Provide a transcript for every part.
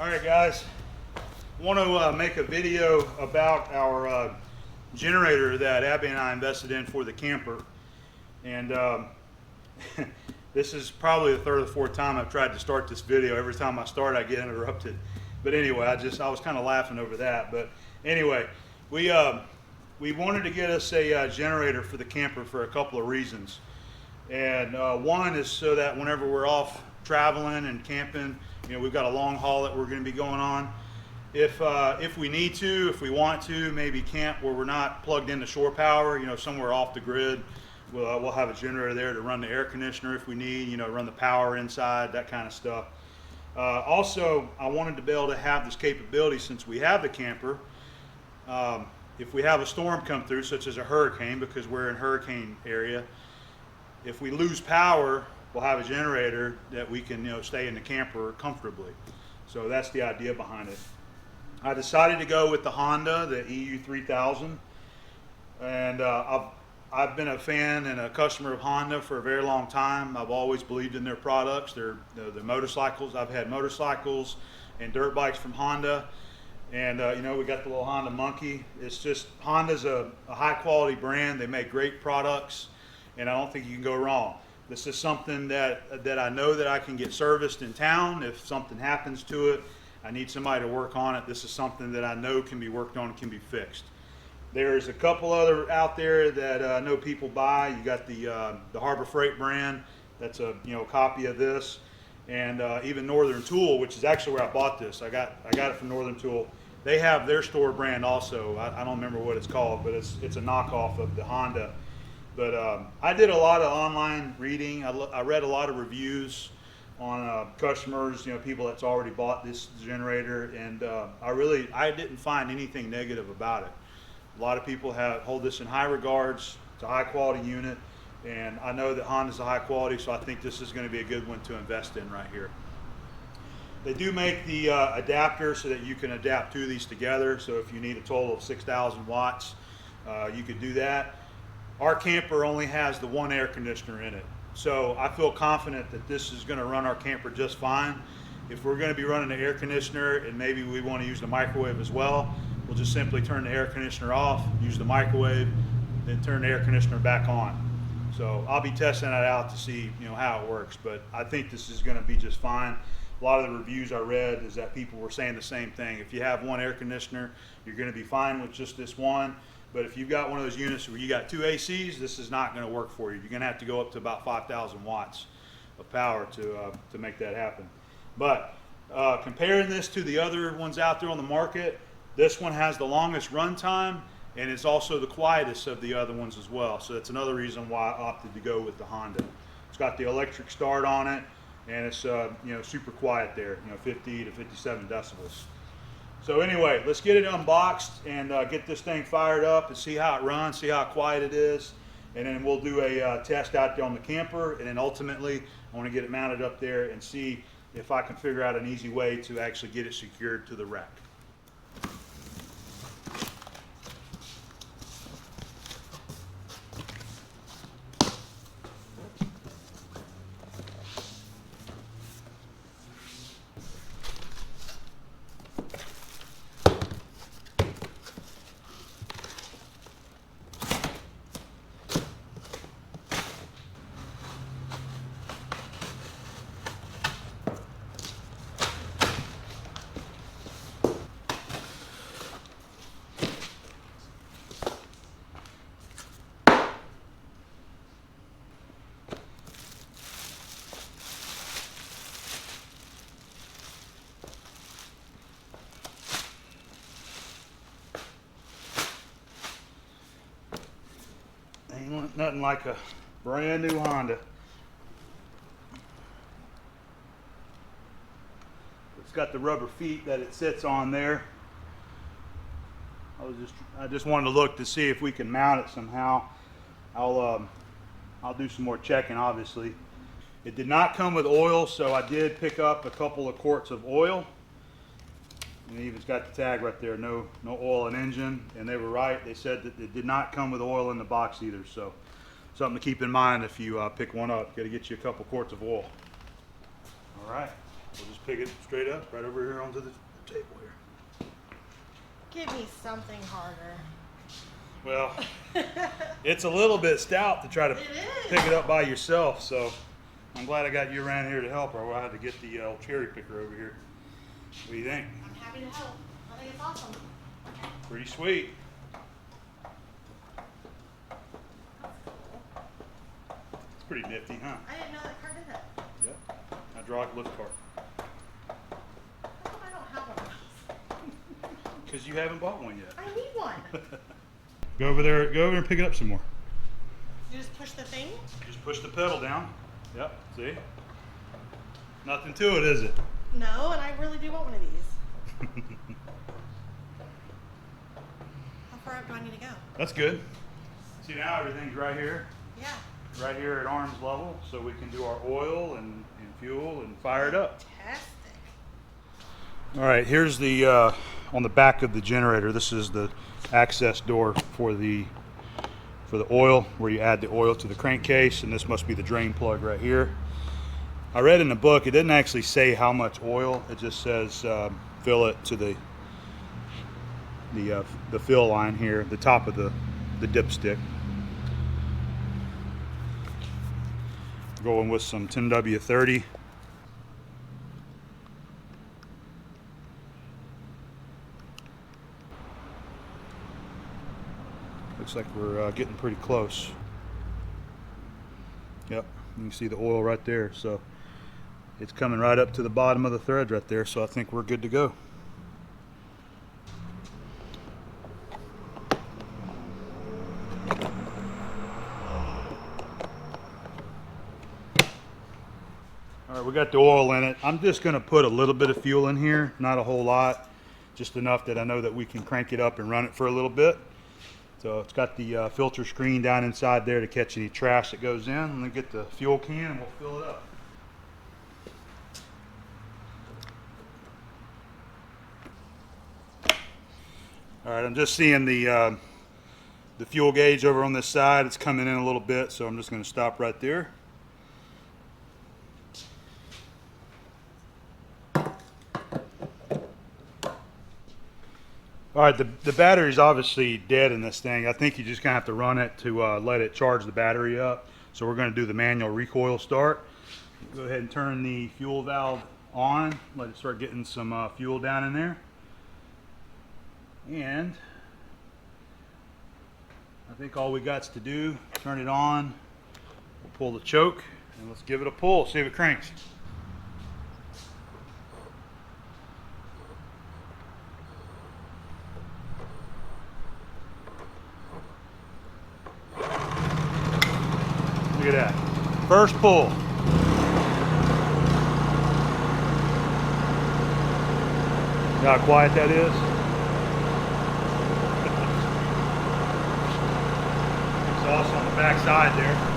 All right, guys, I want to make a video about our generator that Abby and I invested in for the camper. And this is probably the third or the fourth time I've tried to start this video. Every time I start, I get interrupted. But anyway, I was kind of laughing over that. But anyway, we wanted to get us a generator for the camper for a couple of reasons. And one is so that whenever we're off traveling and camping, you know, we've got a long haul that we're going to be going on. If we need to, if we want to, maybe camp where we're not plugged into shore power, you know, somewhere off the grid, we'll have a generator there to run the air conditioner if we need, you know, run the power inside, that kind of stuff. Also, I wanted to be able to have this capability since we have the camper. If we have a storm come through, such as a hurricane, because we're in hurricane area, if we lose power, we'll have a generator that we can, you know, stay in the camper comfortably. So that's the idea behind it. I decided to go with the Honda, the EU3000, and I've been a fan and a customer of Honda for a very long time. I've always believed in their products. They're the motorcycles. I've had motorcycles and dirt bikes from Honda, and you know, we got the little Honda Monkey. It's just, Honda's a high quality brand. They make great products, and I don't think you can go wrong. This is something that I know that I can get serviced in town. If something happens to it, I need somebody to work on it. This is something that I know can be worked on and can be fixed. There's a couple other out there that I know people buy. You got the Harbor Freight brand. That's a, you know, copy of this, and even Northern Tool, which is actually where I bought this. I got it from Northern Tool. They have their store brand also. I don't remember what it's called, but it's a knockoff of the Honda. But I did a lot of online reading. I read a lot of reviews on customers, you know, people that's already bought this generator, and I didn't find anything negative about it. A lot of people hold this in high regards. It's a high quality unit, and I know that Honda's a high quality, so I think this is going to be a good one to invest in right here. They do make the adapter so that you can adapt two of these together. So if you need a total of 6,000 watts, you could do that. Our camper only has the one air conditioner in it, so I feel confident that this is going to run our camper just fine. If we're going to be running the air conditioner and maybe we want to use the microwave as well, we'll just simply turn the air conditioner off, use the microwave, then turn the air conditioner back on. So I'll be testing that out to see, you know, how it works, but I think this is going to be just fine. A lot of the reviews I read is that people were saying the same thing. If you have one air conditioner, you're going to be fine with just this one. But if you've got one of those units where you got two ACs, this is not going to work for you. You're going to have to go up to about 5,000 watts of power to make that happen. But comparing this to the other ones out there on the market, this one has the longest run time, and it's also the quietest of the other ones as well. So that's another reason why I opted to go with the Honda. It's got the electric start on it, and it's you know, super quiet there, you know, 50 to 57 decibels. So anyway, let's get it unboxed and get this thing fired up and see how it runs, see how quiet it is, and then we'll do a test out there on the camper, and then ultimately I want to get it mounted up there and see if I can figure out an easy way to actually get it secured to the rack. Ain't nothing like a brand new Honda. It's got the rubber feet that it sits on there. I just wanted to look to see if we can mount it somehow. I'll do some more checking, obviously. It did not come with oil, so I did pick up a couple of quarts of oil. And it even's got the tag right there, no oil and engine, and they were right. They said that it did not come with oil in the box either, so something to keep in mind if you pick one up. Got to get you a couple quarts of oil. All right. We'll just pick it straight up right over here onto the table here. Give me something harder. Well, it's a little bit stout to try to pick it up by yourself, so I'm glad I got you around here to help, or I had to get the old cherry picker over here. What do you think? I'm happy to help. I think it's awesome. Pretty sweet. It's pretty nifty, huh? I didn't know that car did that. Yep. Hydraulic lift cart. How come I don't have one of those? Because you haven't bought one yet. I need one. Go over there and pick it up some more. You just push the thing? Just push the pedal down. Yep, see? Nothing to it, is it? No, and I really do want one of these. How far up do I need to go? That's good. See, now everything's right here. Yeah. Right here at arm's level, so we can do our oil and fuel and fire it up. Fantastic. All right, here's the, on the back of the generator, this is the access door for the oil, where you add the oil to the crankcase, and this must be the drain plug right here. I read in the book, it didn't actually say how much oil, it just says fill it to the fill line here, the top of the dipstick. Going with some 10W30. Looks like we're getting pretty close. Yep, you can see the oil right there. So it's coming right up to the bottom of the thread right there. So I think we're good to go. All right, we got the oil in it. I'm just going to put a little bit of fuel in here, not a whole lot, just enough that I know that we can crank it up and run it for a little bit. So it's got the filter screen down inside there to catch any trash that goes in. I'm going to get the fuel can and we'll fill it up. All right, I'm just seeing the fuel gauge over on this side. It's coming in a little bit, so I'm just going to stop right there. All right, the battery's obviously dead in this thing. I think you're just gonna have to run it to let it charge the battery up. So we're gonna do the manual recoil start. Go ahead and turn the fuel valve on. Let it start getting some fuel down in there. And I think all we got's to do, turn it on, we'll pull the choke, and let's give it a pull, see if it cranks. Look at that. First pull. See how quiet that is? Exhaust on the back side there.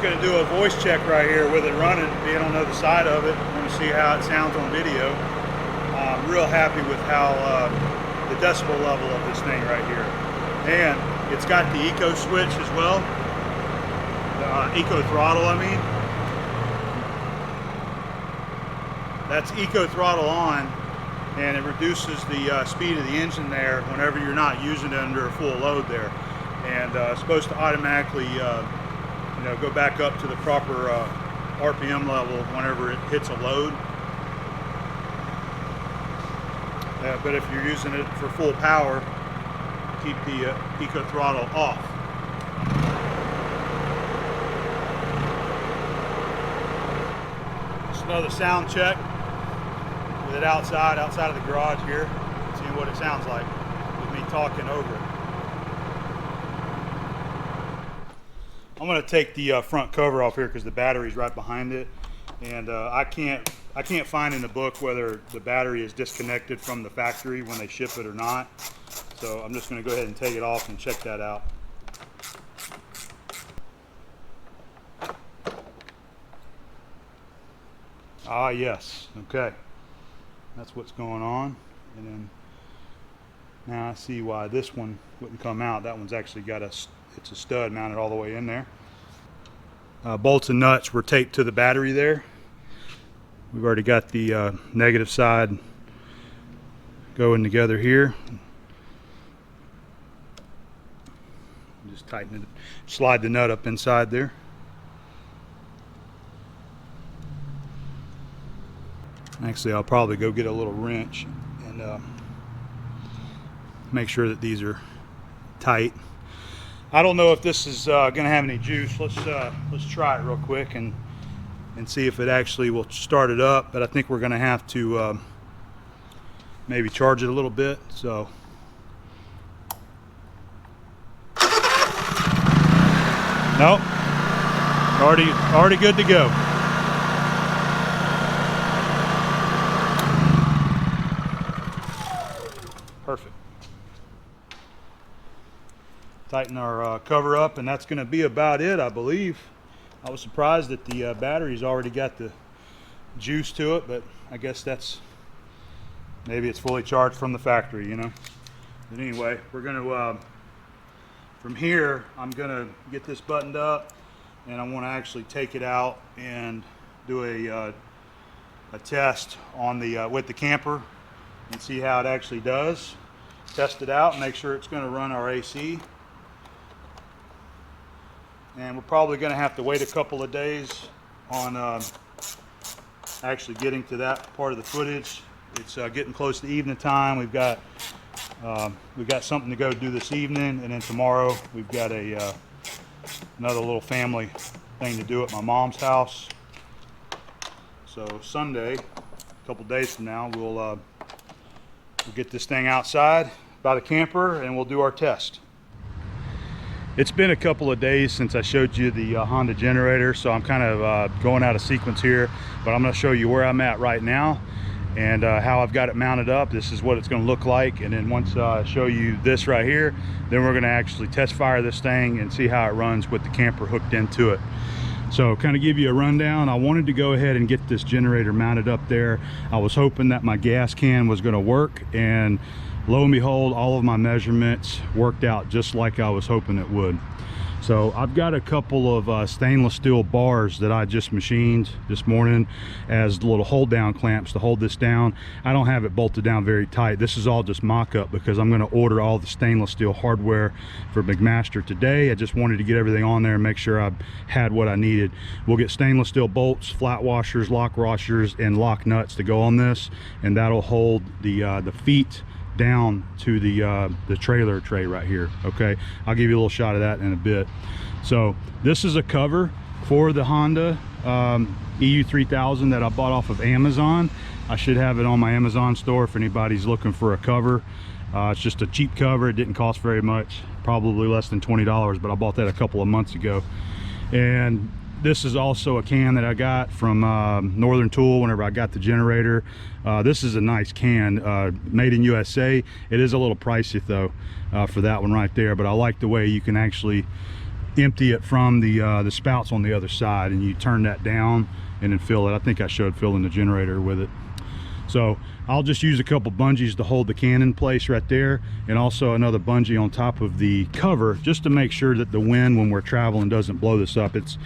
Going to do a voice check right here with it running, being on the other side of it. I want to see how it sounds on video. I'm real happy with how the decibel level of this thing right here. And it's got the eco switch as well, the eco throttle I mean. That's eco throttle on, and it reduces the speed of the engine there whenever you're not using it under a full load there. And it's supposed to automatically go back up to the proper RPM level whenever it hits a load. But if you're using it for full power, keep the eco throttle off. Just another sound check with it outside of the garage here. Seeing what it sounds like with me talking over it. I'm going to take the front cover off here because the battery's right behind it, and I can't find in the book whether the battery is disconnected from the factory when they ship it or not. So I'm just going to go ahead and take it off and check that out. Ah, yes. Okay. That's what's going on. And then now I see why this one wouldn't come out. That one's actually got it's a stud mounted all the way in there. Bolts and nuts were taped to the battery there. We've already got the negative side going together here. Just tighten it, slide the nut up inside there. Actually, I'll probably go get a little wrench and make sure that these are tight. I don't know if this is going to have any juice. Let's try it real quick and see if it actually will start it up. But I think we're going to have to maybe charge it a little bit. So nope, already good to go. Perfect. Tighten our cover up, and that's going to be about it, I believe. I was surprised that the battery's already got the juice to it, but I guess maybe it's fully charged from the factory, you know. But anyway, we're going to from here I'm going to get this buttoned up, and I want to actually take it out and do a test on the with the camper and see how it actually does. Test it out and make sure it's going to run our AC. And we're probably going to have to wait a couple of days on actually getting to that part of the footage. It's getting close to evening time. We've got something to go do this evening, and then tomorrow we've got another little family thing to do at my mom's house. So Sunday, a couple days from now, we'll get this thing outside by the camper and we'll do our test. It's been a couple of days since I showed you the Honda generator, so I'm kind of going out of sequence here, but I'm going to show you where I'm at right now and how I've got it mounted up. This is what it's going to look like, and then once I show you this right here, then we're going to actually test fire this thing and see how it runs with the camper hooked into it. So kind of give you a rundown. I wanted to go ahead and get this generator mounted up there. I was hoping that my gas can was going to work, and lo and behold, all of my measurements worked out just like I was hoping it would. So I've got a couple of stainless steel bars that I just machined this morning as little hold down clamps to hold this down. I don't have it bolted down very tight. This is all just mock-up because I'm going to order all the stainless steel hardware for McMaster today. I just wanted to get everything on there and make sure I had what I needed. We'll get stainless steel bolts, flat washers, lock washers, and lock nuts to go on this, and that'll hold the feet down to the trailer tray right here. Okay, I'll give you a little shot of that in a bit. So this is a cover for the Honda EU3000 that I bought off of Amazon. I should have it on my Amazon store if anybody's looking for a cover. It's just a cheap cover. It didn't cost very much, probably less than $20, but I bought that a couple of months ago. And this is also a can that I got from Northern Tool whenever I got the generator. This is a nice can, made in USA. It is a little pricey though for that one right there, but I like the way you can actually empty it from the spouts on the other side, and you turn that down and then fill it. I think I showed filling the generator with it. So I'll just use a couple bungees to hold the can in place right there, and also another bungee on top of the cover just to make sure that the wind when we're traveling doesn't blow this up. It's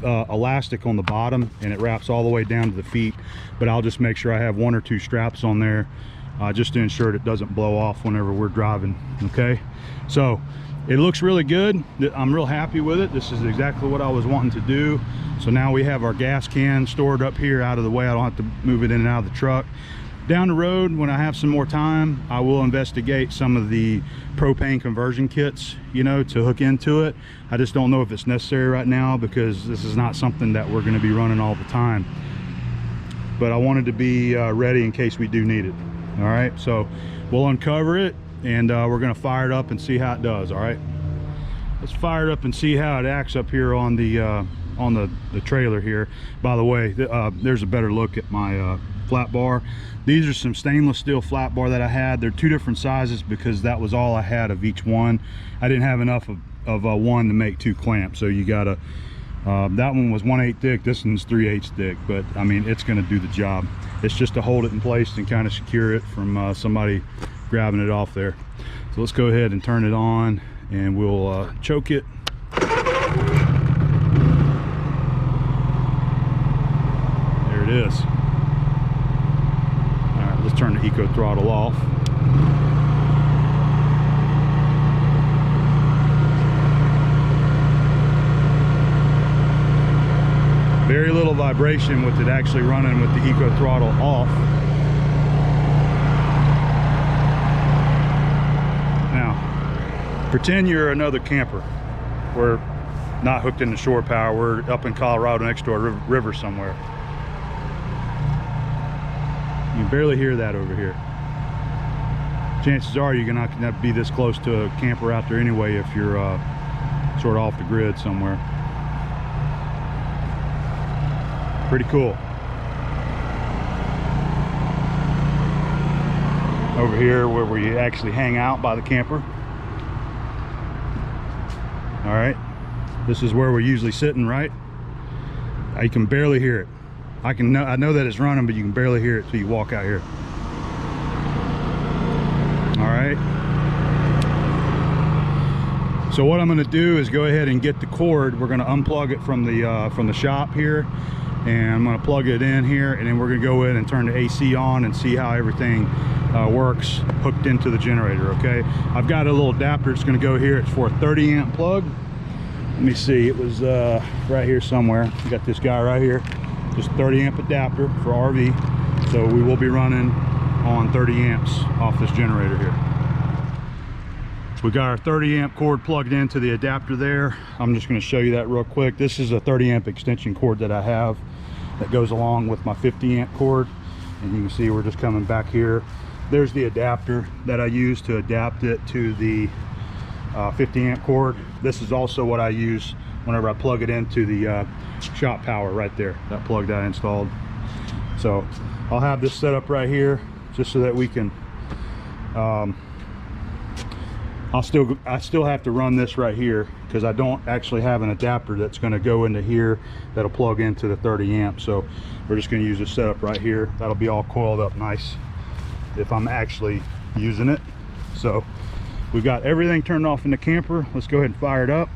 elastic on the bottom and it wraps all the way down to the feet, but I'll just make sure I have 1 or 2 straps on there just to ensure it doesn't blow off whenever we're driving. Okay, so it looks really good. I'm real happy with it. This is exactly what I was wanting to do. So now we have our gas can stored up here out of the way. I don't have to move it in and out of the truck. Down the road, when I have some more time, I will investigate some of the propane conversion kits, you know, to hook into it. I just don't know if it's necessary right now because this is not something that we're going to be running all the time. But I wanted to be ready in case we do need it. All right, so we'll uncover it, and we're gonna fire it up and see how it does. All right, let's fire it up and see how it acts up here on the trailer here. By the way, there's a better look at my flat bar. These are some stainless steel flat bar that I had. They're 2 different sizes because that was all I had of each one. I didn't have enough of one to make 2 clamps, so you gotta that one was 1/8 thick, this one's 3/8 thick, but I mean, it's gonna do the job. It's just to hold it in place and kind of secure it from somebody grabbing it off there. So let's go ahead and turn it on, and we'll choke it. There it is. All right, let's turn the eco throttle off. Very little vibration with it actually running with the eco throttle off. Now, pretend you're another camper. We're not hooked into shore power. We're up in Colorado next to a river somewhere. You can barely hear that over here. Chances are you're not going to be this close to a camper out there anyway if you're sort of off the grid somewhere. Pretty cool. Over here where we actually hang out by the camper. All right, this is where we're usually sitting, right? You can barely hear it. I know that it's running, but you can barely hear it till you walk out here. All right. So what I'm going to do is go ahead and get the cord. We're going to unplug it from the shop here, and I'm going to plug it in here, and then we're going to go in and turn the AC on and see how everything works hooked into the generator. Okay, I've got a little adapter. It's going to go here. It's for a 30 amp plug. Let me see, it was right here somewhere. We got this guy right here, just 30 amp adapter for RV. So we will be running on 30 amps off this generator here. We got our 30 amp cord plugged into the adapter there. I'm just going to show you that real quick. This is a 30 amp extension cord that I have that goes along with my 50 amp cord, and you can see we're just coming back here. There's the adapter that I use to adapt it to the 50 amp cord. This is also what I use whenever I plug it into the shop power right there, that plug that I installed. So I'll have this set up right here just so that we can I still have to run this right here because I don't actually have an adapter that's going to go into here that'll plug into the 30 amp. So we're just going to use this setup right here. That'll be all coiled up nice if I'm actually using it. So we've got everything turned off in the camper. Let's go ahead and fire it up.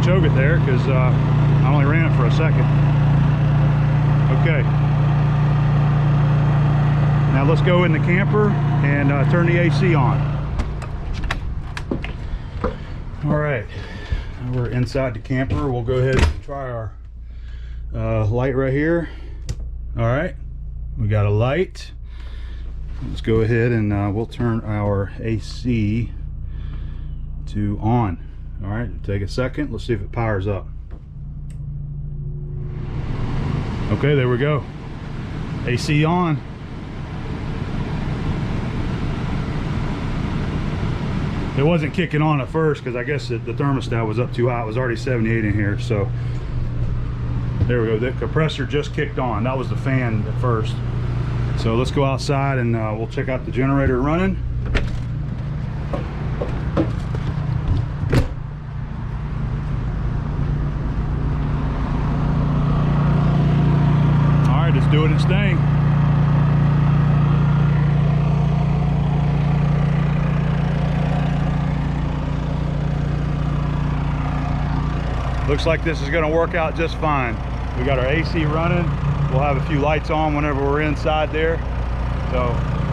Choke it there because I only ran it for a second. Okay, now let's go in the camper and turn the AC on. All right, now we're inside the camper. We'll go ahead and try our light right here. All right, we got a light. Let's go ahead and we'll turn our AC to on. All right, take a second. Let's see if it powers up. Okay, there we go. AC on. It wasn't kicking on at first because I guess the thermostat was up too high. It was already 78 in here, so there we go. The compressor just kicked on. That was the fan at first. So let's go outside and we'll check out the generator running. It's doing its thing. Looks like this is going to work out just fine. We got our AC running. We'll have a few lights on whenever we're inside there. So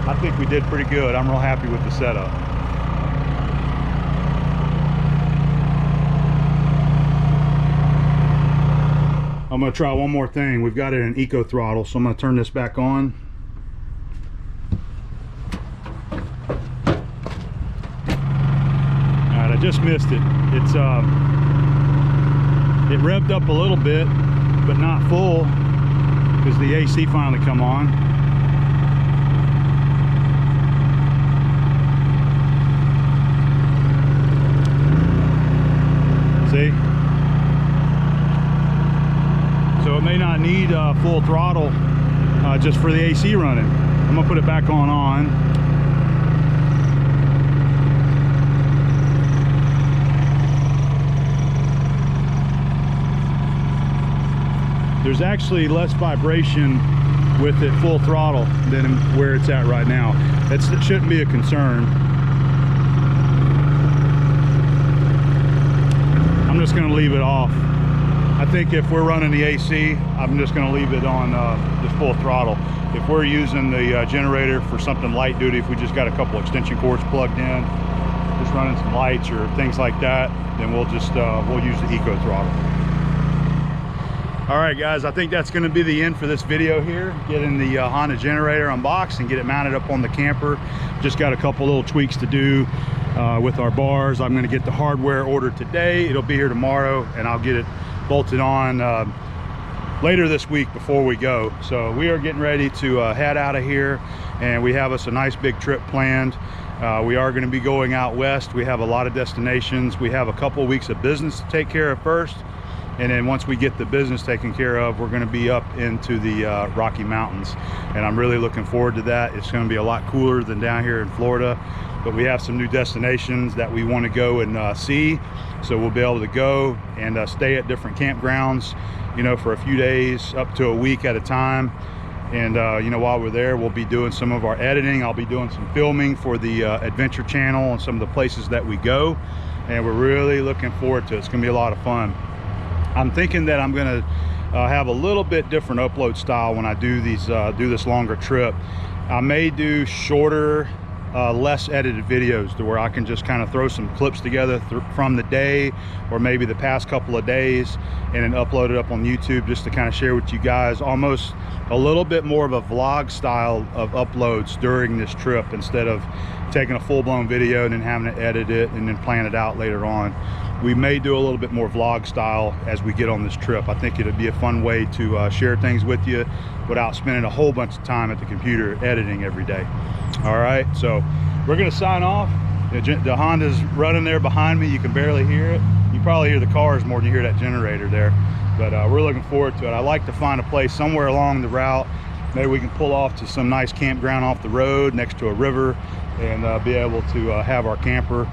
I think we did pretty good. I'm real happy with the setup. I'm going to try one more thing. We've got it in eco throttle, so I'm going to turn this back on. All right, I just missed it. It's it revved up a little bit, but not full, because the AC finally come on. See? So it may not need full throttle just for the AC running. I'm gonna put it back on. There's actually less vibration with it full throttle than where it's at right now. It shouldn't be a concern. I'm just gonna leave it off. I think if we're running the AC, I'm just gonna leave it on just full throttle. If we're using the generator for something light duty, if we just got a couple extension cords plugged in, just running some lights or things like that, then we'll just we'll use the eco throttle. All right, guys, I think that's going to be the end for this video here. Getting the Honda generator unboxed and get it mounted up on the camper. Just got a couple little tweaks to do with our bars. I'm going to get the hardware ordered today. It'll be here tomorrow, and I'll get it bolted on later this week before we go. So we are getting ready to head out of here, and we have us a nice big trip planned. We are going to be going out west. We have a lot of destinations. We have a couple weeks of business to take care of first. And then once we get the business taken care of, we're going to be up into the Rocky Mountains. And I'm really looking forward to that. It's going to be a lot cooler than down here in Florida. But we have some new destinations that we want to go and see. So we'll be able to go and stay at different campgrounds, you know, for a few days, up to a week at a time. And you know, while we're there, we'll be doing some of our editing. I'll be doing some filming for the Adventure Channel and some of the places that we go. And we're really looking forward to it. It's going to be a lot of fun. I'm thinking that I'm going to have a little bit different upload style when I do these do this longer trip. I may do shorter, less edited videos to where I can just kind of throw some clips together from the day or maybe the past couple of days, and then upload it up on YouTube just to kind of share with you guys, almost a little bit more of a vlog style of uploads during this trip, instead of taking a full-blown video and then having to edit it and then plan it out later on. We may do a little bit more vlog style as we get on this trip. I think it'd be a fun way to share things with you without spending a whole bunch of time at the computer editing every day. All right, so we're gonna sign off. The Honda's running there behind me. You can barely hear it. You probably hear the cars more than you hear that generator there. But we're looking forward to it. I like to find a place somewhere along the route. Maybe we can pull off to some nice campground off the road next to a river, and be able to have our camper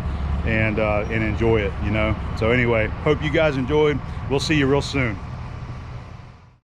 and enjoy it, you know. So anyway, hope you guys enjoyed. We'll see you real soon.